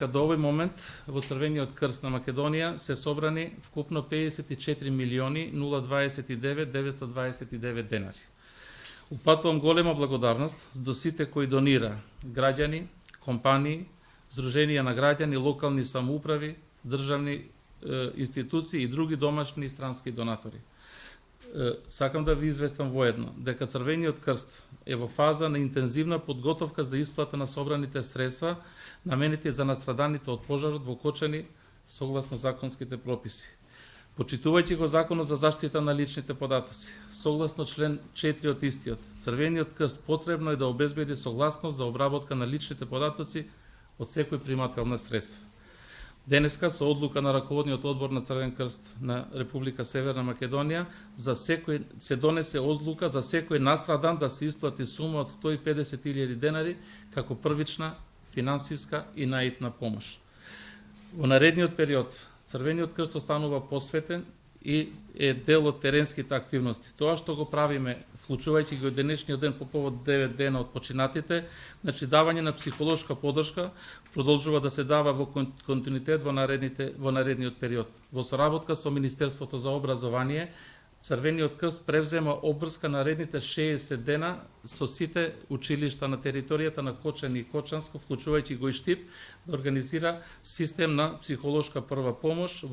До овој момент во Црвениот крст на Македонија се собрани вкупно 54.029.929 денари. Упатувам голема благодарност до сите кои донира, граѓани, компании, здруженија на граѓани, локални самоуправи, државни институции и други домашни и странски донатори. Сакам да ви известам воедно дека Црвениот крст е во фаза на интензивна подготовка за исплата на собраните средства наменети за настраданите од пожарот во Кочани согласно законските прописи. Почитувајќи го Законот за заштита на личните податоци, согласно член 4 од истиот, Црвениот крст потребно е да обезбеди согласност за обработка на личните податоци од секој примател на средства. Денеска со одлука на раководниот одбор на Црвен крст на Република Северна Македонија се донесе одлука за секој настрадан да се исплати сума од 150.000 денари како првична финансиска и наитна помош. Во наредниот период Црвениот крст останува посветен и е дел од теренските активности. Тоа што го правиме, вклучувајќи го денешниот ден по повод 9 дена од починатите, значи давање на психолошка поддршка продолжува да се дава во континуитет во наредниот период. Во соработка со Министерството за образование, Црвениот крст превзема обврска наредните 60 дена со сите училишта на територијата на Кочани и Кочанско, вклучувајќи го и Штип, да организира систем на психолошка прва помош